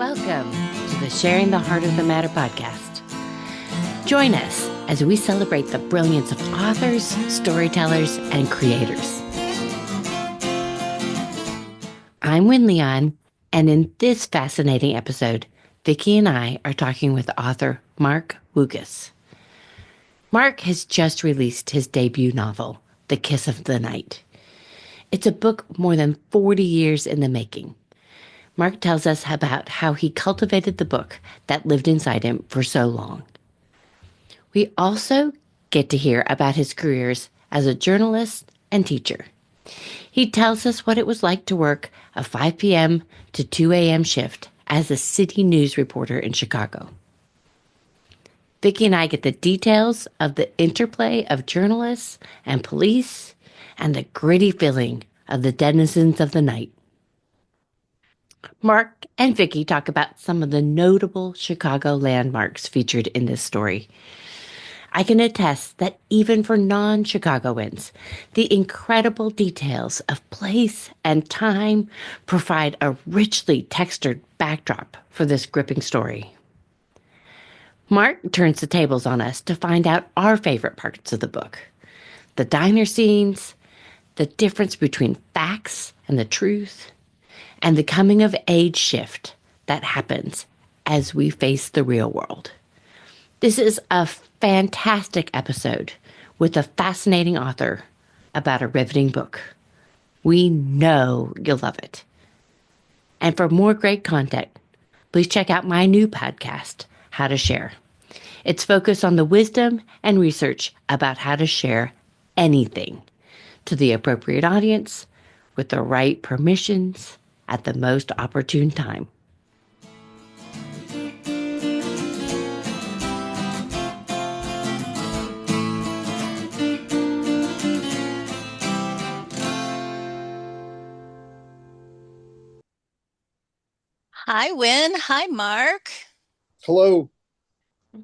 Welcome to the Sharing the Heart of the Matter podcast. Join us as we celebrate the brilliance of authors, storytellers, and creators. I'm Wynne Leon, and in this fascinating episode, Vicki and I are talking with author Mark Wukas. Mark has just released his debut novel, The Kiss of the Night. It's a book more than 40 years in the making. Mark tells us about how he cultivated the book that lived inside him for so long. We also get to hear about his careers as a journalist and teacher. He tells us what it was like to work a 5 p.m. to 2 a.m. shift as a city news reporter in Chicago. Vicki and I get the details of the interplay of journalists and police and the gritty feeling of the denizens of the night. Mark and Vicki talk about some of the notable Chicago landmarks featured in this story. I can attest that even for non-Chicagoans, the incredible details of place and time provide a richly textured backdrop for this gripping story. Mark turns the tables on us to find out our favorite parts of the book. The diner scenes, the difference between facts and the truth, and the coming-of-age shift that happens as we face the real world. This is a fantastic episode with a fascinating author about a riveting book. We know you'll love it. And for more great content, please check out my new podcast, How to Share. It's focused on the wisdom and research about how to share anything to the appropriate audience with the right permissions at the most opportune time. Hi, Wynne. Hi, Mark. Hello.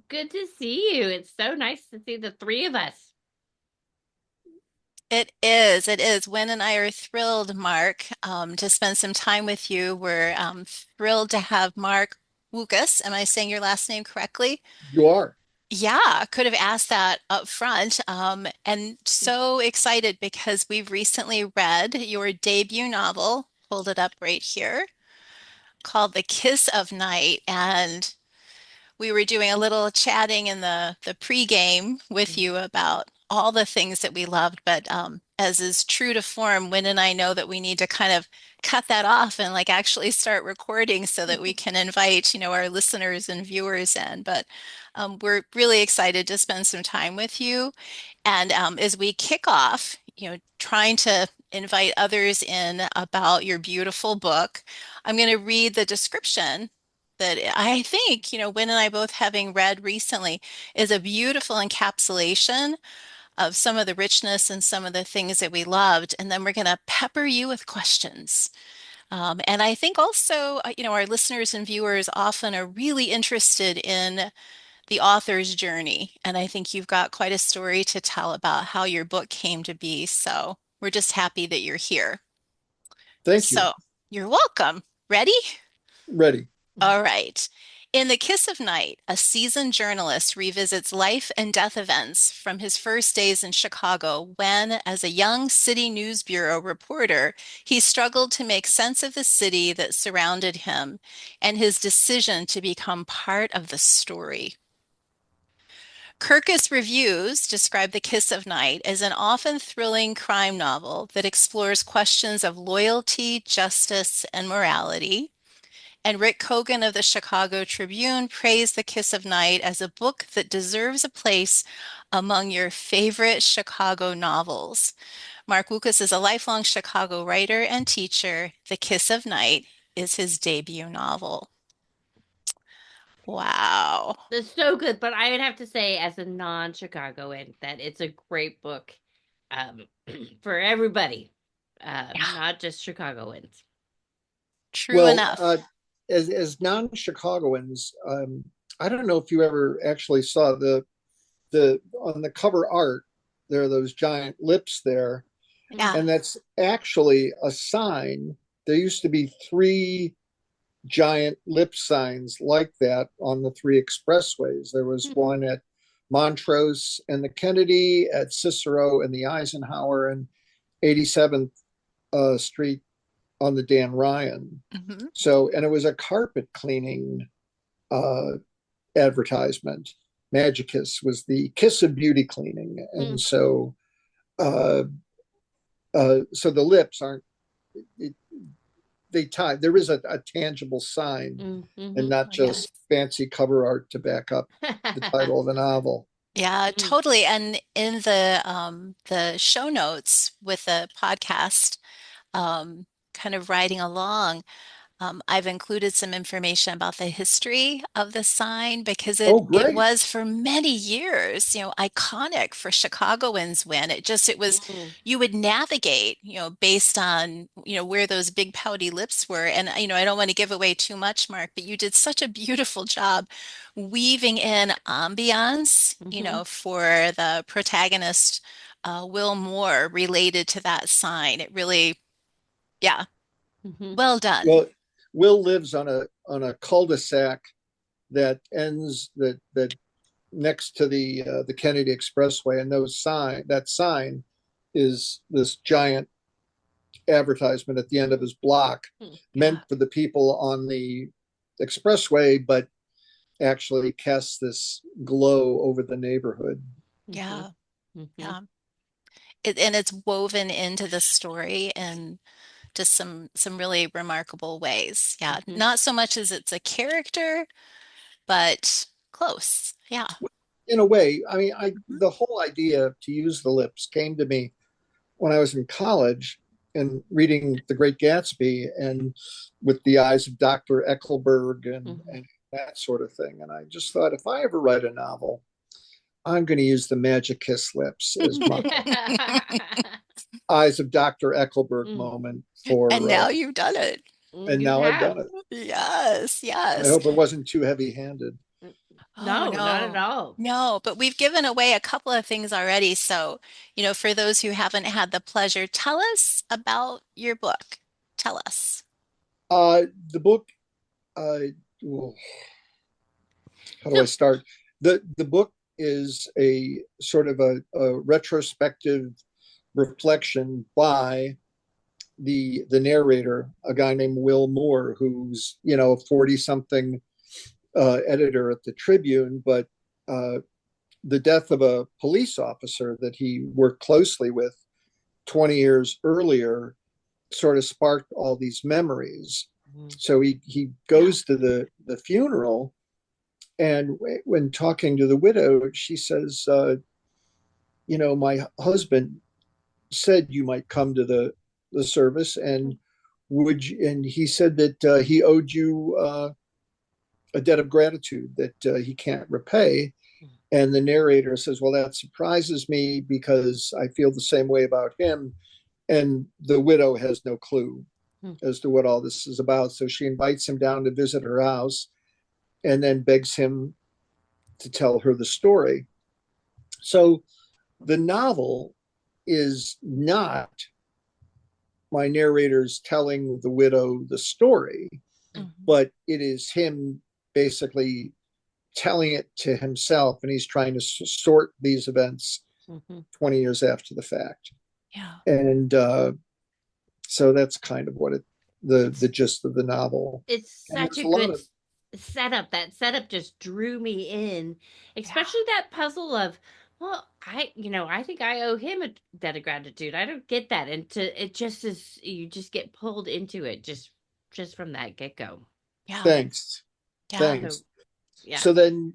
Good to see you. It's so nice to see the three of us. It is. It is. Wynne and I are thrilled, Mark, to spend some time with you. We're thrilled to have Mark Wukas. Am I saying your last name correctly? You are. Yeah, could have asked that up front. And so excited because we've recently read your debut novel, hold it up right here, called The Kiss of Night. And we were doing a little chatting in the pregame with you about all the things that we loved, but as is true to form, Wynn and I know that we need to kind of cut that off and like actually start recording so that we can invite, our listeners and viewers in. But we're really excited to spend some time with you. And as we kick off, trying to invite others in about your beautiful book, I'm going to read the description that I think, Wynn and I both having read recently, is a beautiful encapsulation of some of the richness and some of the things that we loved. And then we're going to pepper you with questions. And I think also, our listeners and viewers often are really interested in the author's journey. And I think you've got quite a story to tell about how your book came to be. So we're just happy that you're here. Thank you. So you're welcome. Ready? Ready. All right. In The Kiss of Night, a seasoned journalist revisits life and death events from his first days in Chicago when, as a young City News Bureau reporter, he struggled to make sense of the city that surrounded him and his decision to become part of the story. Kirkus Reviews describe The Kiss of Night as an often thrilling crime novel that explores questions of loyalty, justice, and morality. And Rick Cogan of the Chicago Tribune praised The Kiss of Night as a book that deserves a place among your favorite Chicago novels. Mark Wukas is a lifelong Chicago writer and teacher. The Kiss of Night is his debut novel. Wow. It's so good, but I would have to say, as a non-Chicagoan, that it's a great book um, for everybody, Yeah, not just Chicagoans. true Well, enough. as non-Chicagoans, I don't know if you ever actually saw the on the cover art. There are those giant lips there, Yeah. and that's actually a sign. There used to be three giant lip signs like that on the three expressways. There was one at Montrose and the Kennedy, at Cicero and the Eisenhower, and 87th Street on the Dan Ryan. Mm-hmm. So, and it was a carpet cleaning advertisement. Magicus was the kiss of beauty cleaning. And so, so the lips aren't, they tie, there is a tangible sign and not just fancy cover art to back up the title of the novel. Yeah, totally. And in the show notes with the podcast, kind of riding along, I've included some information about the history of the sign because Oh, it great. was for many years, iconic for Chicagoans when it was you would navigate, based on, where those big pouty lips were. And, I don't want to give away too much, Mark, but you did such a beautiful job weaving in ambiance, for the protagonist, Will Moore, related to that sign. It really, yeah, well done. Well, Will lives on a cul-de-sac that ends that next to the Kennedy Expressway, and that sign is this giant advertisement at the end of his block, meant for the people on the expressway, but actually casts this glow over the neighborhood. Yeah, yeah. And it's woven into the story in just some really remarkable ways. Yeah, not so much as it's a character, but close. Yeah. In a way, I mean, the whole idea to use the lips came to me when I was in college and reading The Great Gatsby, and with the eyes of Dr. Eckelberg and that sort of thing. And I just thought, if I ever write a novel, I'm going to use the magic kiss lips as my eyes of Dr. Eckelberg moment for. And now you've done it. And now I've done it. Yes, yes. I hope it wasn't too heavy-handed. No, not at all. No, but we've given away a couple of things already. So, for those who haven't had the pleasure, tell us about your book. Tell us. The book, how do I start? The book is a sort of a retrospective reflection by the narrator, a guy named Will Moore, who's, a 40-something editor at the Tribune, but the death of a police officer that he worked closely with 20 years earlier sort of sparked all these memories. So he goes to the funeral, and when talking to the widow, she says, my husband said you might come to the service, and and he said that he owed you a debt of gratitude that he can't repay. And the narrator says, well, that surprises me because I feel the same way about him. And the widow has no clue as to what all this is about. So she invites him down to visit her house and then begs him to tell her the story. So the novel is not my narrator's telling the widow the story, but it is him basically telling it to himself, and he's trying to sort these events 20 years after the fact. Yeah. And so that's kind of what the gist of the novel. It's such a good setup. That setup just drew me in, especially that puzzle of, well, I think I owe him a debt of gratitude. I don't get that. And it just is, you just get pulled into it just from that get-go. Yeah. Thanks. Yeah. Thanks. So then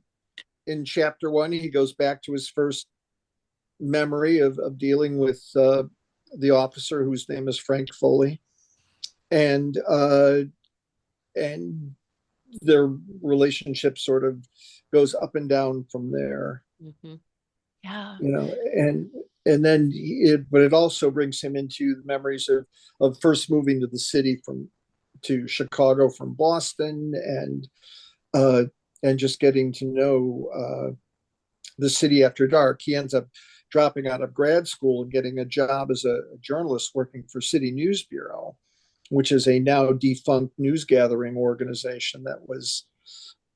in chapter 1, he goes back to his first memory of dealing with the officer whose name is Frank Foley. And their relationship sort of goes up and down from there. Yeah. And then but it also brings him into the memories of first moving to the city to Chicago from Boston, and just getting to know the city after dark. He ends up dropping out of grad school and getting a job as a journalist working for City News Bureau. which is a now defunct news gathering organization that was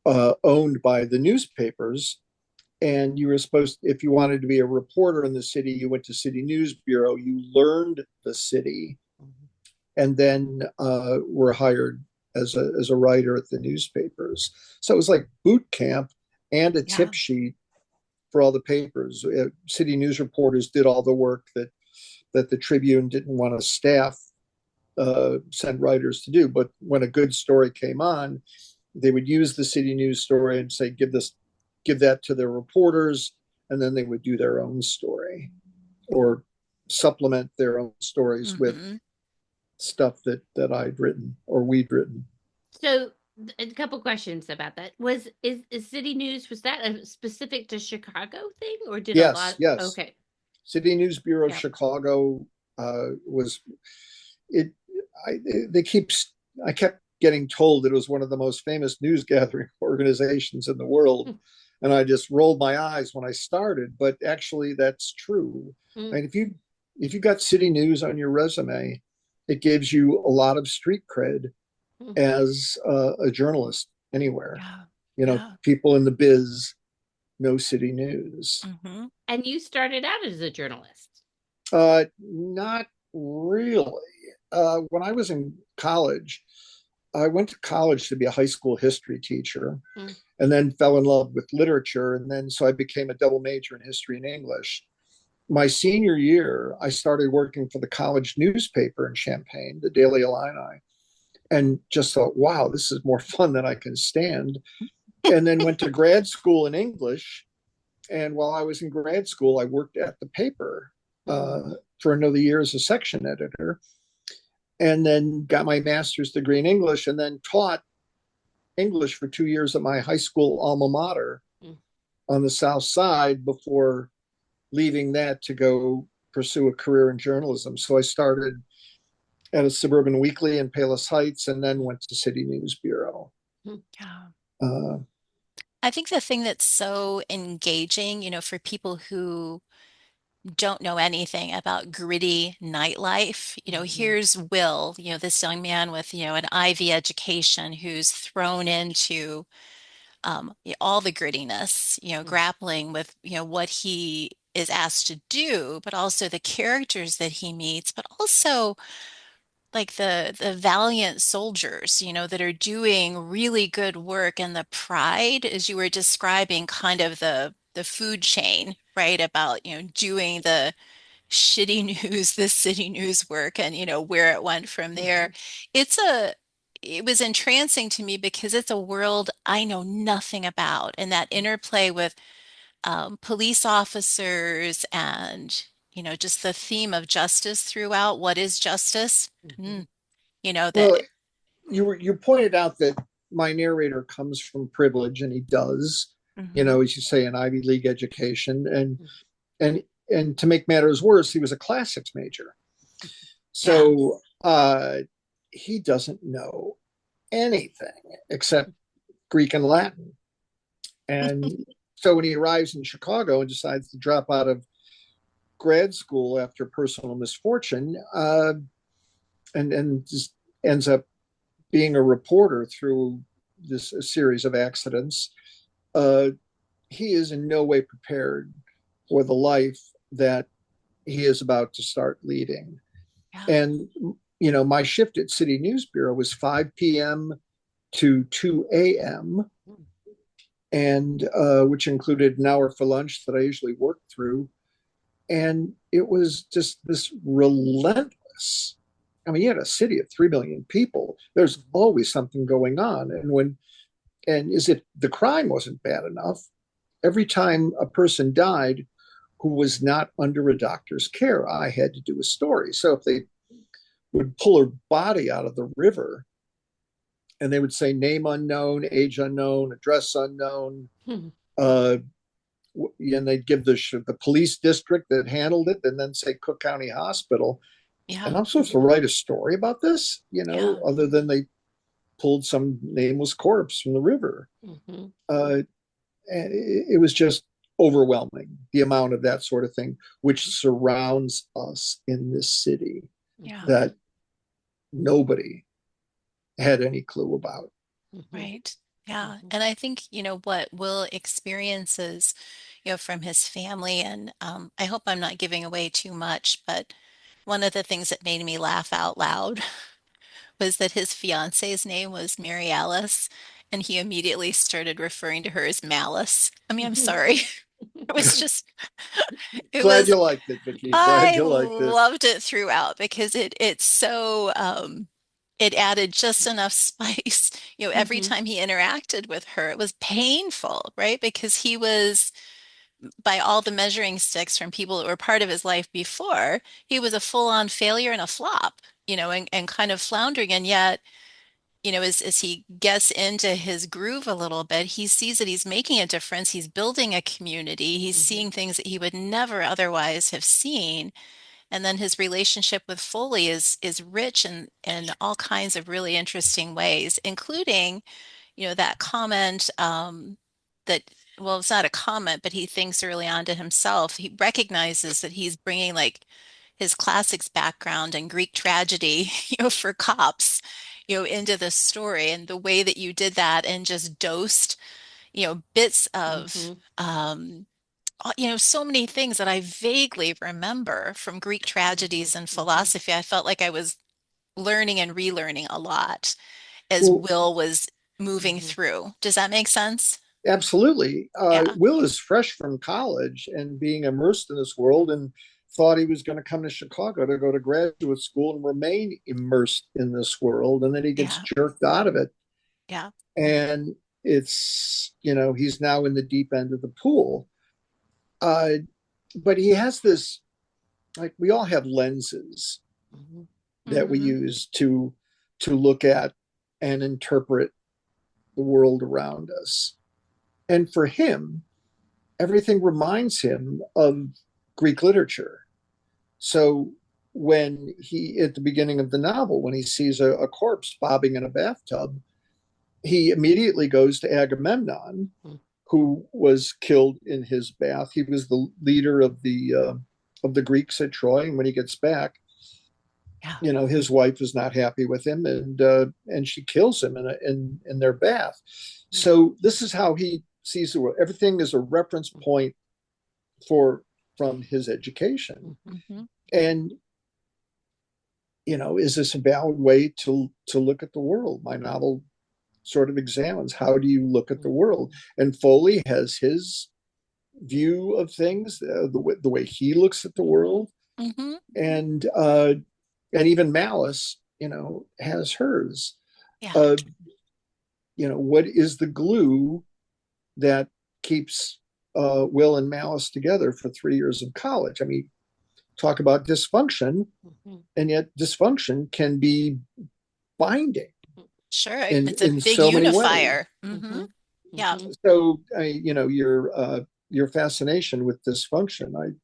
owned by the newspapers. And you were supposed, if you wanted to be a reporter in the city, you went to City News Bureau, you learned the city, and then were hired as a writer at the newspapers. So it was like boot camp and a tip sheet for all the papers. City news reporters did all the work that the Tribune didn't want to staff send writers to do. But when a good story came on, they would use the city news story and say, give that to their reporters, and then they would do their own story or supplement their own stories with stuff that I'd written or we'd written. So a couple questions about that. Is City News, was that a specific to Chicago thing, or did a lot? Yes. Okay. City News Bureau Chicago was it. I kept getting told it was one of the most famous news gathering organizations in the world, and I just rolled my eyes when I started. But actually, that's true. And if you got City News on your resume, it gives you a lot of street cred as a journalist anywhere. People in the biz know City News. And you started out as a journalist? Not really. When I was in college, I went to college to be a high school history teacher, and then fell in love with literature. And then so I became a double major in history and English. My senior year, I started working for the college newspaper in Champaign, the Daily Illini, and just thought, wow, this is more fun than I can stand. And then went to grad school in English. And while I was in grad school, I worked at the paper for another year as a section editor, and then got my master's degree in English, and then taught English for 2 years at my high school alma mater on the South Side before leaving that to go pursue a career in journalism. So I started at a suburban weekly in Palos Heights, and then went to City News Bureau. I think the thing that's so engaging, for people who don't know anything about gritty nightlife, here's Will, this young man with, an Ivy education who's thrown into all the grittiness, grappling with, what he is asked to do, but also the characters that he meets, but also like the valiant soldiers, that are doing really good work, and the pride, as you were describing, kind of the food chain, right? About, doing the shitty news, the city news work, and where it went from there. It was entrancing to me because it's a world I know nothing about, and that interplay with police officers and just the theme of justice throughout. What is justice? Well, That. you pointed out that my narrator comes from privilege, and he does. Mhm. As you say, an Ivy League education, and to make matters worse, he was a classics major. So he doesn't know anything except Greek and Latin. And so when he arrives in Chicago and decides to drop out of grad school after personal misfortune, and just ends up being a reporter through this series of accidents, he is in no way prepared for the life that he is about to start leading. And my shift at City News Bureau was 5 p.m. to 2 a.m., and which included an hour for lunch that I usually worked through. And it was just this relentless. I mean, you had a city of 3 million people. There's always something going on. And the crime wasn't bad enough. Every time a person died who was not under a doctor's care, I had to do a story. So if they would pull her body out of the river, and they would say name unknown, age unknown, address unknown, and they'd give the police district that handled it, and then say Cook County Hospital. And I'm supposed to write a story about this, other than they pulled some nameless corpse from the river. It was just overwhelming, the amount of that sort of thing, which surrounds us in this city, that nobody had any clue about. Right. Yeah. Mhm. And I think, what Will experiences, from his family, and I hope I'm not giving away too much, but one of the things that made me laugh out loud was that his fiance's name was Mary Alice, and he immediately started referring to her as Malice. I mean, I'm sorry. It was just, it Glad was, you liked it, Vicki. Glad I you liked it. loved it throughout because it's so, it added just enough spice. Every Mhm. time he interacted with her, it was painful, right? Because he was, by all the measuring sticks from people that were part of his life before, he was a full-on failure and a flop, and kind of floundering. And yet, as he gets into his groove a little bit, he sees that he's making a difference. He's building a community. He's Mhm. seeing things that he would never otherwise have seen. And then his relationship with Foley is rich in all kinds of really interesting ways, including, that comment that, well, it's not a comment, but he thinks early on to himself. He recognizes that he's bringing like his classics background and Greek tragedy, for cops, into the story, and the way that you did that and just dosed, bits of Mhm. so many things that I vaguely remember from Greek Mhm. tragedies and Mhm. philosophy. I felt like I was learning and relearning a lot as Well, Will was moving Mhm. through. Does that make sense? absolutely. Yeah. Will is fresh from college and being immersed in this world, and thought he was going to come to Chicago to go to graduate school and remain immersed in this world. And then he gets Yeah. jerked out of it. Yeah. And he's now in the deep end of the pool. Uh, but he has this, like, we all have lenses Mhm. that we Hmm. use to look at and interpret the world around us. And for him, everything reminds him of Greek literature. So when he, at the beginning of the novel, when he sees a corpse bobbing in a bathtub, he immediately goes to Agamemnon, Mhm. who was killed in his bath. He was the leader of the Greeks at Troy, and when he gets back, Yeah. his wife is not happy with him, and she kills him in their bath. So this is how he sees the world. Everything is a reference point for from his education. Mhm. Hmm. And is this a valid way to look at the world? My novel sort of examines how do you look at the world, and Foley has his view of things, the way he looks at the world, Hmm. and even Malice, has hers. Yeah. Uh, what is the glue that keeps Will and Malice together for 3 years of college? I mean, talk about dysfunction, Mhm. and yet dysfunction can be binding Sure. in It's a in big so many ways. unifier. Hmm. Mhm. Yeah. Mhm. So, your fascination with dysfunction, I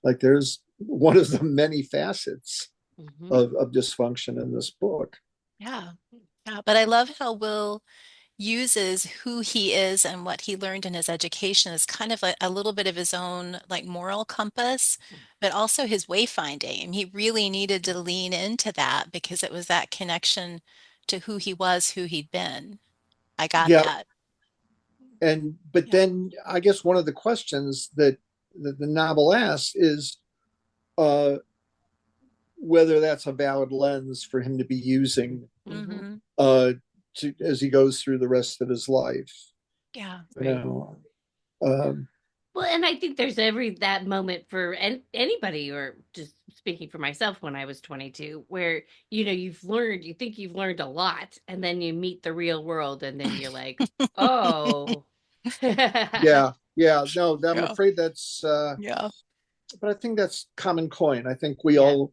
like. There's one of the many facets Mhm. of dysfunction in this book. Yeah. Yeah. But I love how Will uses who he is and what he learned in his education as kind of a little bit of his own like moral compass, but also his wayfinding. And he really needed to lean into that because it was that connection to who he was, who he'd been. I got Yeah, that. but Yeah. then I guess one of the questions that the novel asks is uh, whether that's a valid lens for him to be using Mhm. Hmm. uh, as he goes through the rest of his life. Yeah. You Right. know, um, Well, and I think there's every that moment for anybody, or just speaking for myself when I was 22, where you think you've learned a lot, and then you meet the real world, and then you're like, oh, yeah, yeah. No, I'm Yeah. afraid that's. Yeah. But I think that's common coin. I think we yeah, all.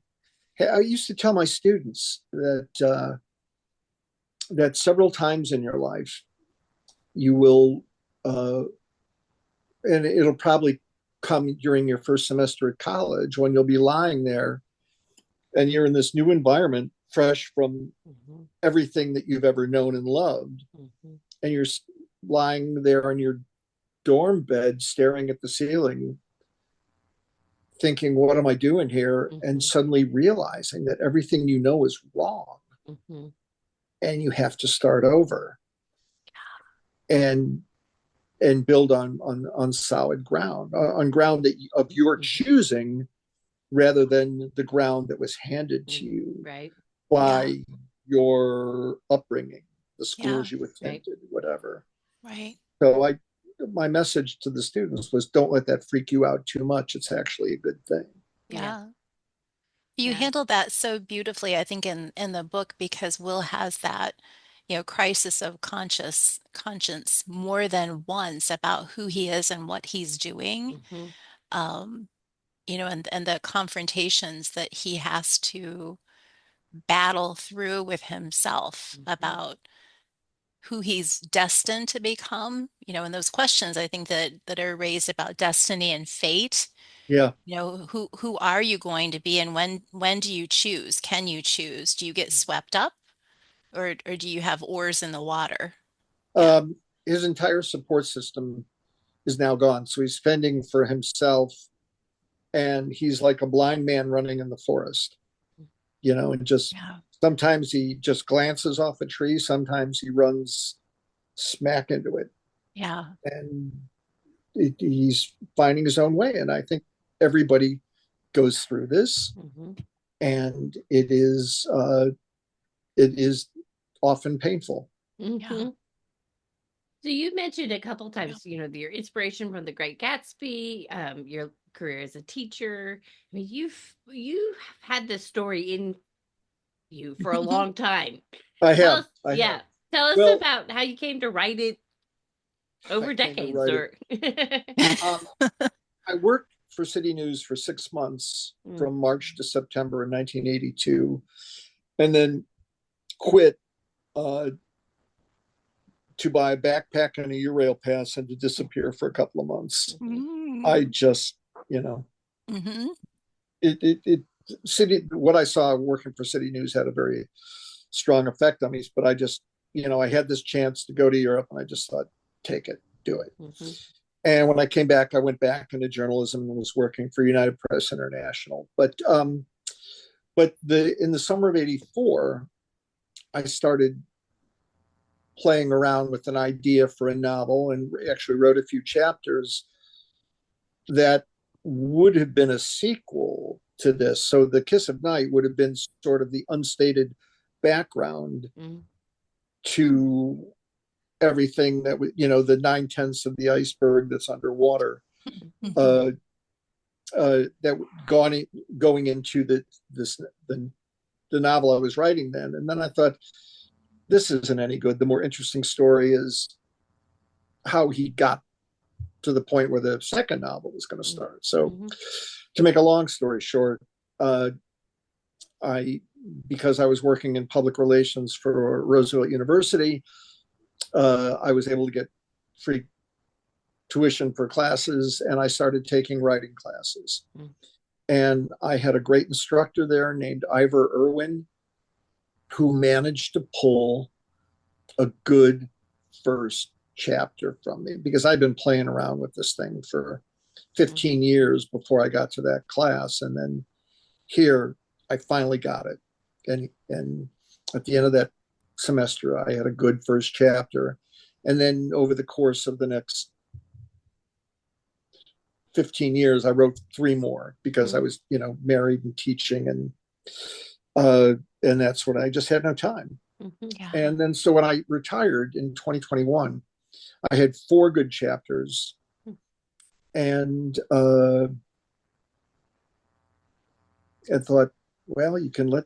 I used to tell my students that several times in your life you will, uh, and it'll probably come during your first semester at college when you'll be lying there and you're in this new environment, fresh from hmm everything that you've ever known and loved, hmm and you're lying there on your dorm bed, staring at the ceiling, thinking, "What am I doing here?" And hmm suddenly realizing that everything you know is wrong. Mm-hmm. and you have to start over and build on solid ground, on ground of your Mm-hmm. choosing, rather than the ground that was handed to Mm-hmm. you Right. Yeah. by your upbringing, the Yeah. schools you Right. attended, whatever. Right. So my message to the students was, don't let that freak you out too much. It's actually a good thing. Yeah. Yeah. You Yeah. handled that so beautifully, I think, in the book because Will has that, crisis of conscience more than once about who he is and what he's doing. Mm-hmm. Um, and the confrontations that he has to battle through with himself Mm-hmm. about who he's destined to become, and those questions I think that are raised about destiny and fate. Yeah. Who are you going to be, and when do you choose? Can you choose? Do you get swept up, or do you have oars in the water? Yeah. Um, his entire support system is now gone. So he's fending for himself, and he's like a blind man running in the forest, and just Yeah. sometimes he just glances off a tree, sometimes he runs smack into it. Yeah. And he's finding his own way. And I think everybody goes through this, Mm-hmm. and it is often painful. Yeah. Mm-hmm. So you mentioned a couple Yeah. times, your inspiration from The Great Gatsby, your career as a teacher. I mean, you've had this story in you for a long time. I Tell have, us, I have. yeah, tell us Well, about how you came to write it I over came to decades, write it. or Um, I worked for City News for 6 months Mm, from March to September in 1982, and then quit uh, to buy a backpack and a Eurail pass and to disappear for a couple of months. mhm, I Mm. just, you know, Hmm. it city what I saw working for City News had a very strong effect on me. But I just, I had this chance to go to Europe, and I just thought, take it, do it. mhm, And when I came back, I went back into journalism and was working for United Press International. But the in the summer of '84, I started playing around with an idea for a novel and actually wrote a few chapters that would have been a sequel to this. So The Kiss of Night would have been sort of the unstated background mm, to everything that the 9/10ths of the iceberg that's underwater. mhm, Uh, that going into the novel I was writing then, and then I thought, this isn't any good. The more interesting story is how he got to the point where the second novel was going to mhm, start. So, mhm, to make a long story short, uh, I because I was working in public relations for Roosevelt University, I was able to get free tuition for classes, and I started taking writing classes. mm, And I had a great instructor there named Ivor Irwin, who managed to pull a good first chapter from me, because I'd been playing around with this thing for mhm. 15 years before I got to that class. And then here I finally got it. And at the end of that semester, I had a good first chapter. And then over the course of the next 15 years, I wrote three more because I Mm. was, married and teaching, uh, and that's when I just had no time. Mhm. Yeah. And then so when I retired in 2021, I had four good chapters, and I thought, well, are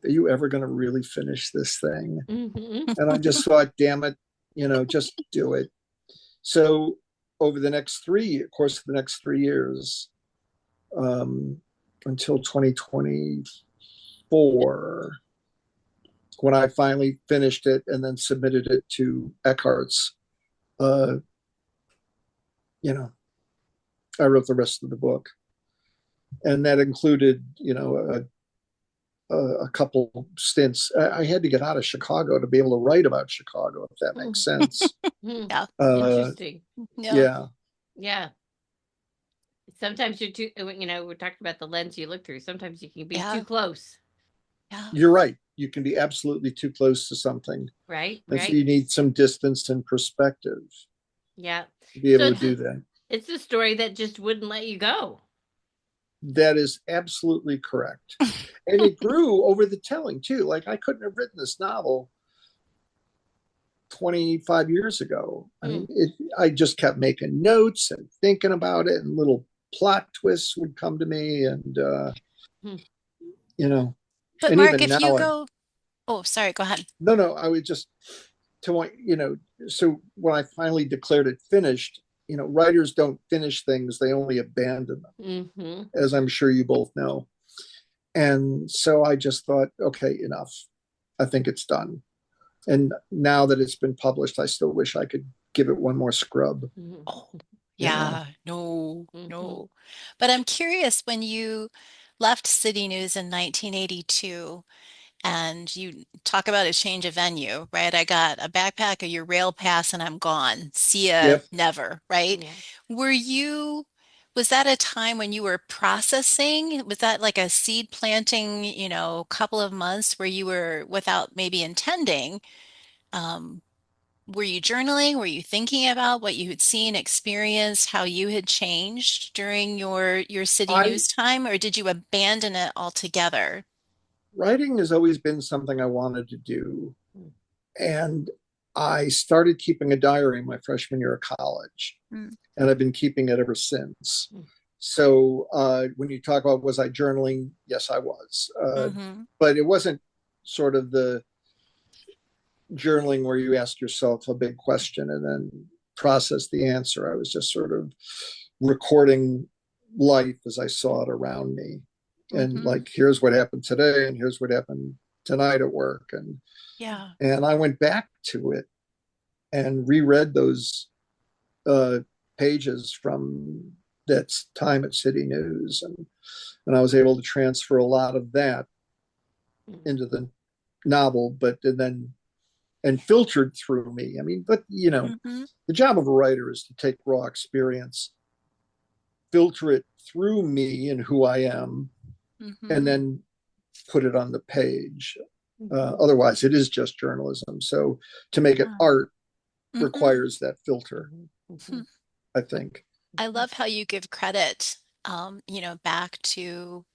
you ever going to really finish this thing? Mhm. And I just thought, damn it, just do it. So over the course of the next 3 years, um, until 2024, when I finally finished it and then submitted it to Eckhart's, uh, you know, I wrote the rest of the book, and that included, a couple stints. I had to get out of Chicago to be able to write about Chicago, if that makes Mm. sense. Mm. Yeah. Interesting. Yeah. Yeah, Yeah. Sometimes you're too, we talked about the lens you look through. Sometimes you can be too Yeah. close. Yeah. you're right. You can be absolutely too close to something. Right, And so right. you need some distance and perspective Yeah. to be So able to do that. it's a story that just wouldn't let you go. That is absolutely correct. And it grew over the telling too. Like I couldn't have written this novel 25 years ago. I Hmm. mean, I just kept making notes and thinking about it, and little plot twists would come to me. And, Hmm. you know, But and Mark, even if now, you go, oh, sorry, go ahead. no, I would just, to want, so when I finally declared it finished, writers don't finish things, they only abandon them, Mm-hmm. as I'm sure you both know. And so I just thought, okay, enough. I think it's done. And now that it's been published, I still wish I could give it one more scrub. Oh, You know, yeah, no, Mm-hmm. no. But I'm curious when you left City News in 1982 and you talk about a change of venue, right? I got a backpack, your rail pass, and I'm gone. See ya yep. never, right? Yeah. Were you, was that a time when you were processing? Was that like a seed planting, couple of months where you were without maybe intending? Um, were you journaling? Were you thinking about what you had seen, experienced, how you had changed during your city I news time, or did you abandon it altogether? Writing has always been something I wanted to do, and I started keeping a diary my freshman year of college, Mm. and I've been keeping it ever since. So when you talk about was I journaling, yes, I was, Mm-hmm. but it wasn't sort of the journaling where you ask yourself a big question and then process the answer. I was just sort of recording life as I saw it around me. And Mm-hmm. like, here's what happened today, and here's what happened tonight at work. Yeah. And I went back to it and reread those uh, pages from that time at City News, and I was able to transfer a lot of that into the novel, but then and filtered through me. I mean, but Mm-hmm. the job of a writer is to take raw experience, filter it through me and who I am, and Mm-hmm. then put it on the page. Mm-hmm. Otherwise, it is just journalism. So to make it Yeah. art Mm-hmm. requires that filter, Mm-hmm. I think. I love how you give credit, back to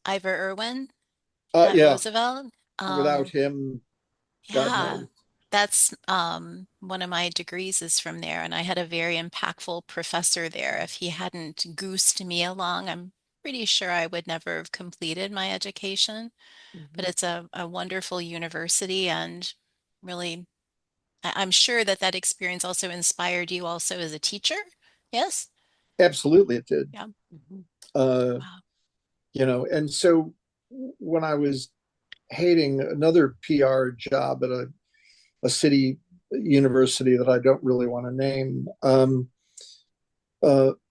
Ivor Irwin at Yeah, Roosevelt. without Um, him, God yeah, knows. that's one of my degrees is from there, and I had a very impactful professor there. If he hadn't goosed me along, I'm pretty sure I would never have completed my education. But Mm-hmm. it's a wonderful university, and really, I'm sure that that experience also inspired you also as a teacher. Yes? Absolutely, it did. Yeah. Mm-hmm. Uh, Wow. and so when I was hating another PR job at a city university that I don't really want to name,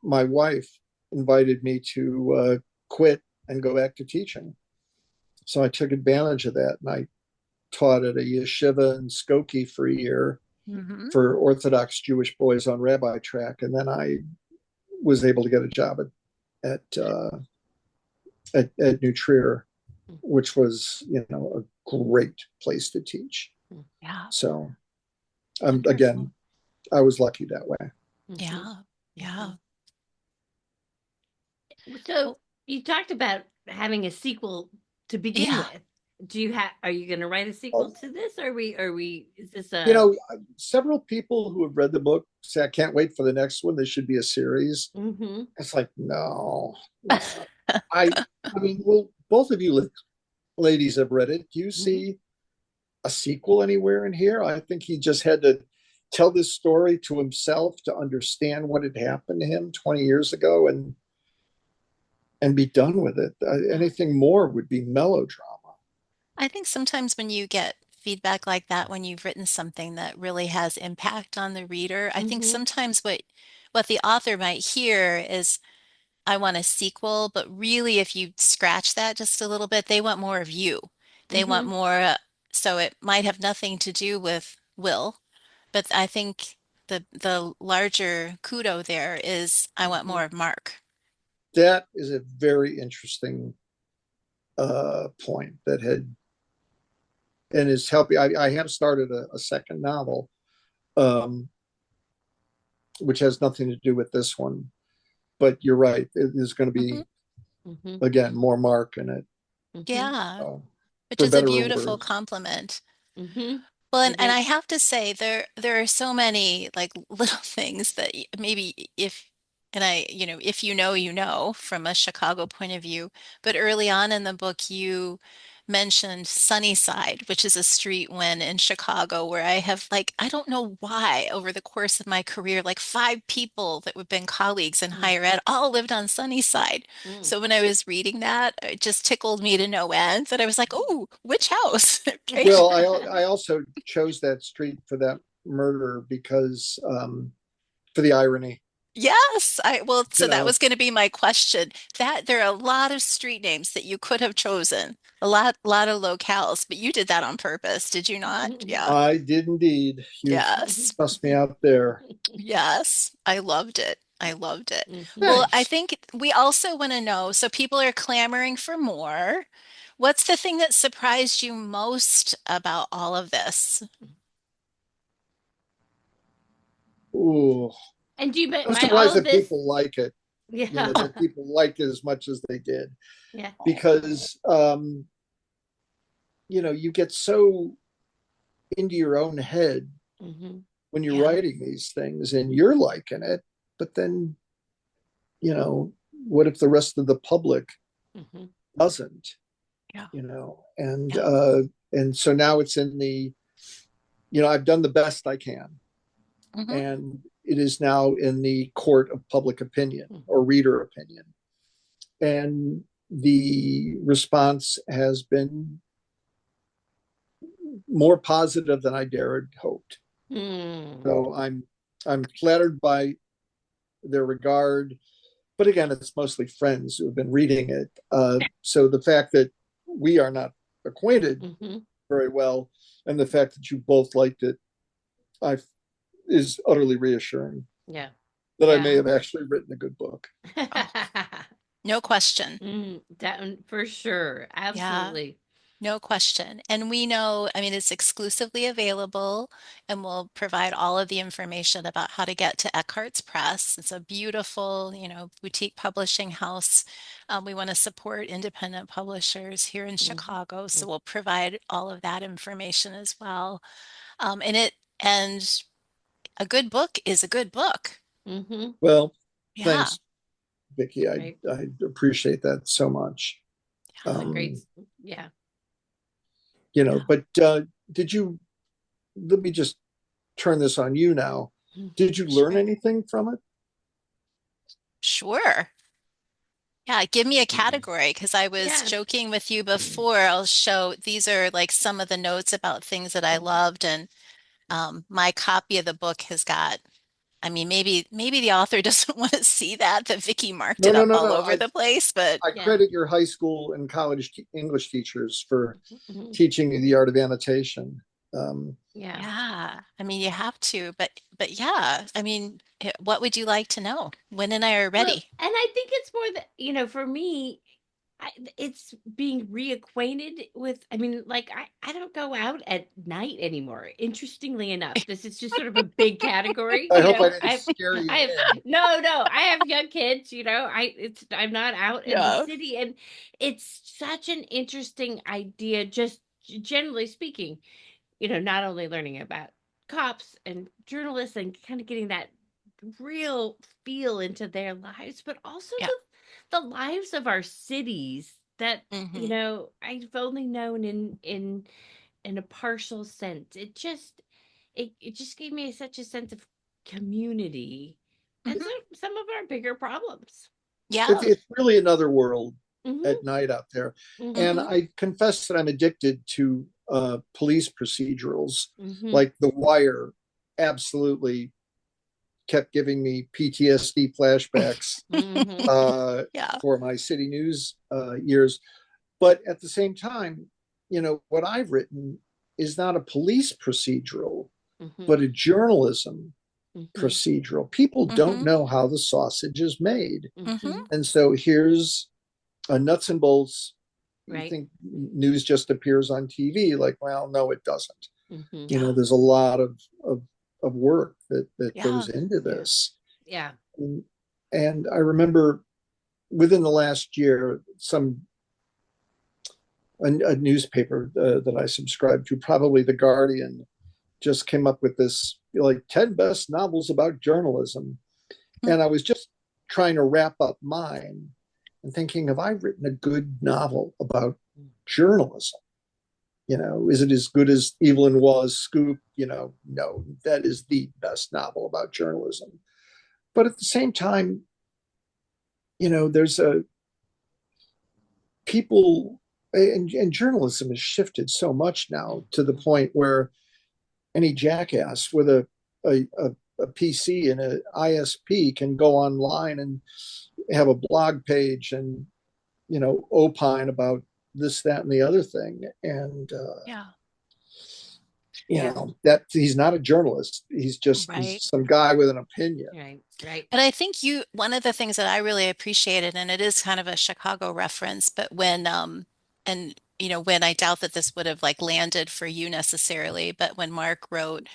my wife invited me to quit and go back to teaching. So I took advantage of that, and I taught at a yeshiva in Skokie for a year Hmm. for Orthodox Jewish boys on rabbi track, and then I was able to get a job at New Trier, which was a great place to teach. Yeah. So Wonderful. again, I was lucky that way. Mm-hmm. Yeah. Mm-hmm. Yeah. So Well, you talked about having a sequel to begin yeah. with. Are you going to write a sequel Well, to this? Is this a, several people who have read the book say, I can't wait for the next one. There should be a series. mm-hmm. It's like, no, no. I mean, well, both of you ladies have read it. Do you Mm-hmm. see a sequel anywhere in here? I think he just had to tell this story to himself to understand what had happened to him 20 years ago and be done with it. Yeah. Anything more would be melodrama. I think sometimes when you get feedback like that, when you've written something that really has impact on the reader, I think Mm-hmm. sometimes what the author might hear is, I want a sequel, but really if you scratch that just a little bit, they want more of you. They want Mm-hmm. more, so it might have nothing to do with Will, but I think the larger kudo there is I want Mm-hmm. more of Mark. That is a very interesting point that had and is helping. I have started a second novel, um, which has nothing to do with this one. But you're right; it is going to Hmm. be Hmm. again more Mark in it, Hmm. Yeah, uh, which for is a better or beautiful worse. compliment. Hmm. Well, It and is. I have to say there are so many like little things that maybe if and I, if you know, you know from a Chicago point of view, but early on in the book you mentioned Sunnyside, which is a street when in Chicago where I have like I don't know why over the course of my career like five people that have been colleagues in Mm, higher ed all lived on Sunnyside. mm. So when I was reading that, it just tickled me to no end that I was like, "Oh, which house?" Okay. Well, I also chose that street for that murder because for the irony, Yes, well, you so that know. was going to be my question. That there are a lot of street names that you could have chosen, lot of locales, but you did that on purpose, did you not? Yeah. I did indeed. You've Yes. sussed me out there. Yes. I loved it. I loved it. Mhm. Well, I Thanks. think we also want to know, so people are clamoring for more. What's the thing that surprised you most about all of this? Ooh, And do you I'm by all surprised of that this? people like it. You Yeah. know that people liked it as much as they did Yeah. because you get so into your own head Hmm. when you're Yeah. writing these things and you're liking it, but then what if the rest of the public Hmm. doesn't? Yeah. And Yeah. so now it's in the I've done the best I can, Hmm. and it is now in the court of public opinion or reader opinion, and the response has been more positive than I dared hoped. Mm. So I'm flattered by their regard, but again, it's mostly friends who have been reading it. So the fact that we are not acquainted Hmm. very well, and the fact that you both liked it, I is utterly reassuring Yeah. that I may Yeah. have actually written a good book. Oh, no question. That for sure. Yeah. Absolutely. No question. And we know, I mean, it's exclusively available, and we'll provide all of the information about how to get to Eckhart's Press. It's a beautiful, boutique publishing house. We want to support independent publishers here in Hmm. Chicago, so we'll provide all of that information as well. And a good book is a good book. Hmm. Well, Yeah. thanks, Vicki. Right. I appreciate that so much. It's a great. Um, Yeah. Yeah. but did you? Let me just turn this on you now. Did you learn Sure. anything from it? Sure. Yeah, give me a category because I was Yeah. joking with you before. I'll show these are like some of the notes about things that I loved, and my copy of the book has got. I mean, maybe the author doesn't want to see that Vicky marked No, it no, up no, all no. over the place, but I Yeah. credit your high school and college English teachers for Hmm. teaching you the art of annotation. Um, Yeah. yeah, I mean you have to, but yeah, I mean, what would you like to know? Wynn and I are Well, ready. and I think it's more that, for me, it's being reacquainted with, I mean, like, I don't go out at night anymore. Interestingly enough, this is just sort of a big category, I hope I didn't scare I you have, in. no, I have young kids, I'm not out in the Yeah. city. And it's such an interesting idea, just generally speaking, not only learning about cops and journalists and kind of getting that real feel into their lives, but also Yeah. the lives of our cities that, Hmm. I've only known in a partial sense. It just gave me such a sense of community and Hmm. some of our bigger problems. Yeah. It's really another world Hmm. at night out there. And Hmm. Hmm. I confess that I'm addicted to police procedurals, Hmm. like The Wire. Absolutely kept giving me PTSD flashbacks Hmm. Yeah. for my city news years. But at the same time, what I've written is not a police procedural, Hmm. but a journalism Hmm. procedural. People don't Hmm. know how the sausage is made. Hmm. Hmm. And so here's a nuts and bolts you Right. think news just appears on TV. Like, well, no, it doesn't. Mm-hmm. There's a lot of work that Yeah. goes into this. Yeah. And I remember within the last year, a newspaper that I subscribed to, probably The Guardian, just came up with this like 10 best novels about journalism. And I was just trying to wrap up mine and thinking, have I written a good novel about journalism? Is it as good as Evelyn Waugh's Scoop? No, that is the best novel about journalism. But at the same time, there's people, and journalism has shifted so much now to the point where any jackass with a PC and an ISP can go online and have a blog page and opine about this, that, and the other thing. And that he's not a journalist. He's just Right. some guy with an opinion. Right. Right. But I think one of the things that I really appreciated, and it is kind of a Chicago reference, but when I doubt that this would have like landed for you necessarily, but when Mark wrote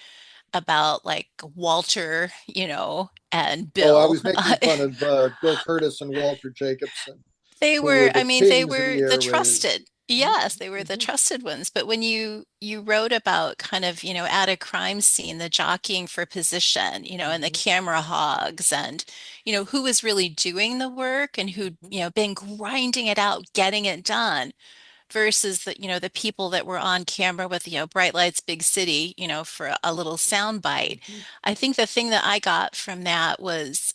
about like Walter, and Oh, I Bill, was making fun of Bill Curtis and Walter Jacobson, they who were were, the I mean, they kings of were the the airwaves. trusted. Yes, they were the trusted ones. But when you wrote about kind of, at a crime scene, the jockeying for position, and the camera hogs and, who was really doing the work and who'd, been grinding it out, getting it done versus the people that were on camera with, bright lights, big city, for a little sound bite. I think the thing that I got from that was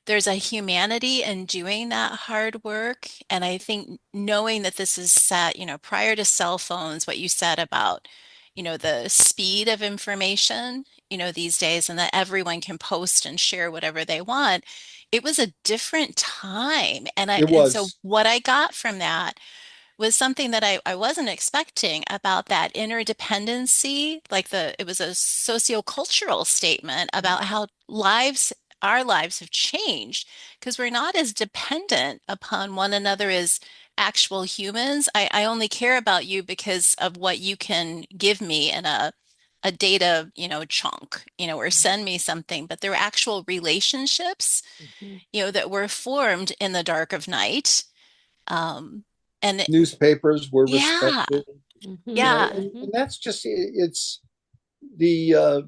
there's a humanity in doing that hard work. And I think knowing that this is set, prior to cell phones, what you said about, the speed of information, these days, and that everyone can post and share whatever they want. It was a different time. It And so was. what I got from that was something that I wasn't expecting about that interdependency. It was a sociocultural statement about how our lives have changed because we're not as dependent upon one another as actual humans. I only care about you because of what you can give me in a data, chunk, or send me something, but there are actual relationships, that were formed in the dark of night. Um, and Newspapers were yeah, respected, yeah, and that's just it's the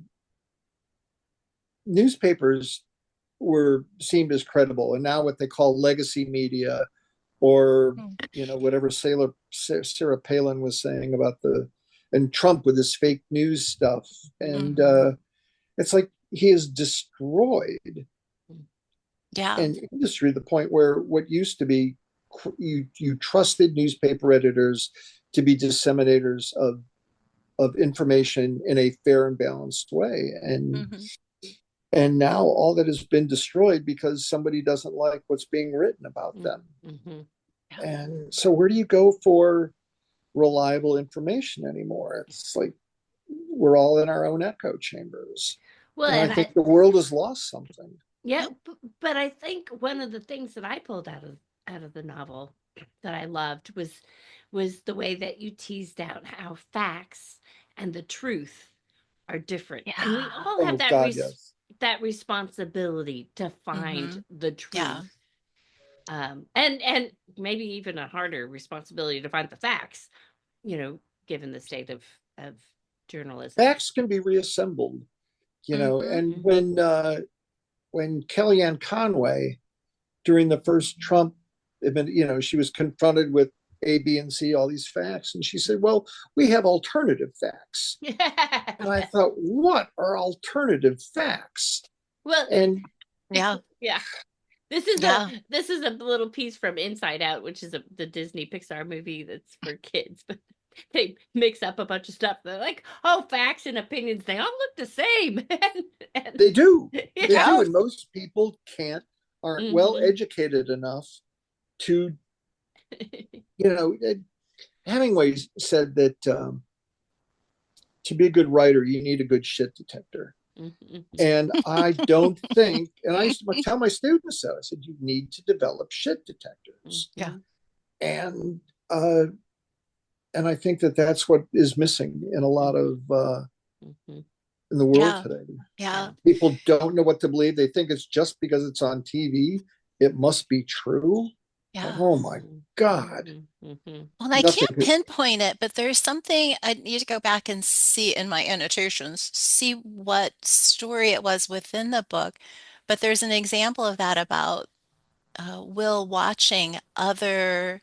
newspapers were seemed as credible, and now what they call legacy media, or whatever Sarah Palin was saying about and Trump with his fake news stuff, and it's like he has destroyed yeah, an industry to the point where what used to be you trusted newspaper editors to be disseminators of information in a fair and balanced way, hmm and now all that has been destroyed because somebody doesn't like what's being written about them. yeah, And so where do you go for reliable information anymore? It's like we're all in our own echo chambers. Well, And I and think the world has lost something. yeah, but I think one of the things that I pulled out of the novel that I loved was the way that you teased out how facts and the truth are different. And we yeah, all have Oh God, yes. that responsibility to hmm find the yeah, truth. And maybe even a harder responsibility to find the facts, you know, given the state of journalism. Facts can be reassembled, hmm and when Kellyanne Conway during the first Trump, she was confronted with A, B, and C, all these facts. And she said, well, we have alternative facts. And I thought, what are alternative facts? Well, And yeah, yeah. yeah, This is a little piece from Inside Out, which is the Disney Pixar movie that's for kids, but they mix up a bunch of stuff. They're like, oh, facts and opinions, they all look the same. they do. They Yeah. do. yeah, And most people aren't well Mhm. educated enough to, you know, Hemingway said that to be a good writer, you need a good shit detector. Mhm. And I don't think, and I used to tell my students so, I said, you need to develop shit detectors. yeah, Mhm. And uh, and I think that that's what is missing in a lot of Mm-hmm. in the world Yeah. today. Yeah. People don't know what to believe. They think it's just because it's on TV, it must be true. Like, Yeah. oh my God, Mm-hmm. Mm-hmm. Well, I nothing can't could. pinpoint it, but there's something I need to go back and see in my annotations, see what story it was within the book. But there's an example of that about Will watching other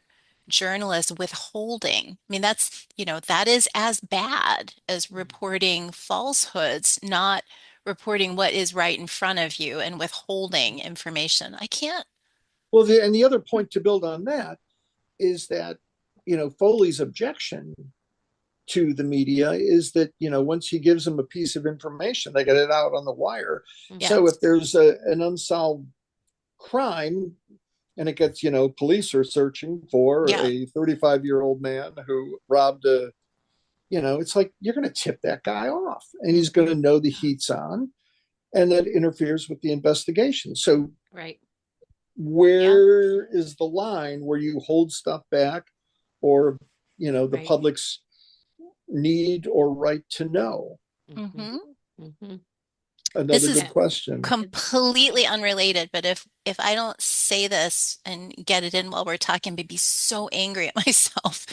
journalists withholding. I mean, that is as bad as reporting falsehoods, not reporting what is right in front of you and withholding information. I can't. Well, and the other point to build on that is that, Foley's objection to the media is that, once he gives them a piece of information, they get it out on the wire. Yeah. So if there's an unsolved crime and it gets, police are searching for Yeah. a 35-year-old man who robbed it's like you're going to tip that guy off and he's going to know the heat's on and that interferes with the investigation. So Right. Yeah. where is the line where you hold stuff back or, the Right. public's need or right to know? Mm-hmm. Hmm. Mm-hmm. This Another is good Yeah. question. completely unrelated, but if I don't say this and get it in while we're talking, I'd be so angry at myself.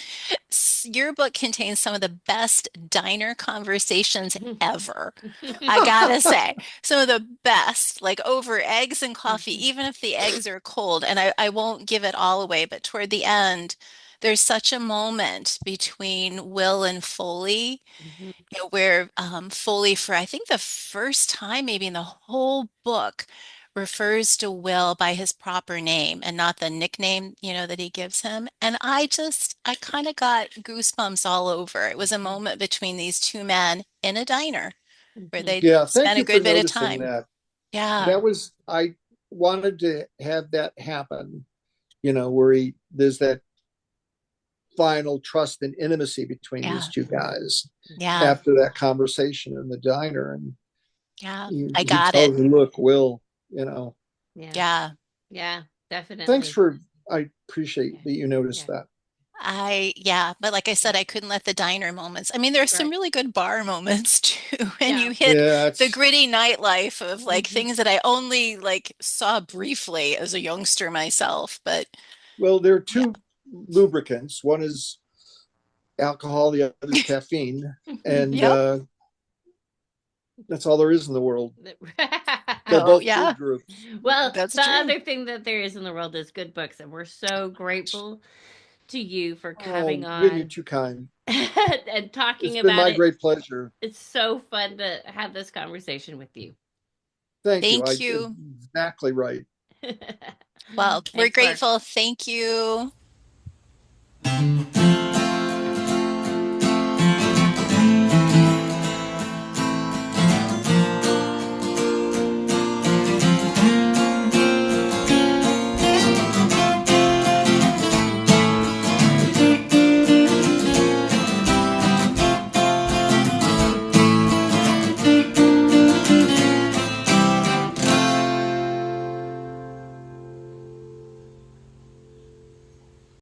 Your book contains some of the best diner conversations ever. I gotta say, some of the best, like over eggs and coffee, even if the eggs are cold. And I won't give it all away, but toward the end, there's such a moment between Will and Foley, Mhm. where Foley, for I think the first time maybe in the whole book, refers to Will by his proper name and not the nickname, that he gives him. And I kind of got goosebumps all over. It was a moment between these two men in a diner where Mhm. they Yeah, thank spent a you for good bit of noticing time. that. Yeah, I wanted to have that happen, where there's that final trust and intimacy between these yeah, two guys yeah, after that conversation in the diner. And yeah. I he got it. tells him, look, Will, you know, Yeah. Yeah. Yeah. thanks Definitely. for, I appreciate Yeah. that you Yeah. noticed that. Yeah, but like I said, I couldn't let the diner moments. I mean, there's some Right. really good bar moments too, and Yeah. you hit Yeah, the it's, gritty nightlife of like Mhm. things that I only like saw briefly as a youngster myself. But well, there are yeah, two lubricants. One is alcohol, the other is caffeine. And yep. that's all there is in the world. They're Oh both yeah, food groups. Well, that's the true. other thing that there is in the world is good books, and we're so grateful to you for coming Oh, Wynne, you're on too kind. and It's talking been about my it. great pleasure. It's so fun to have this conversation with you. Thank you. Thank you. Exactly right. Well, we're Thanks, Mark. grateful. Thank you.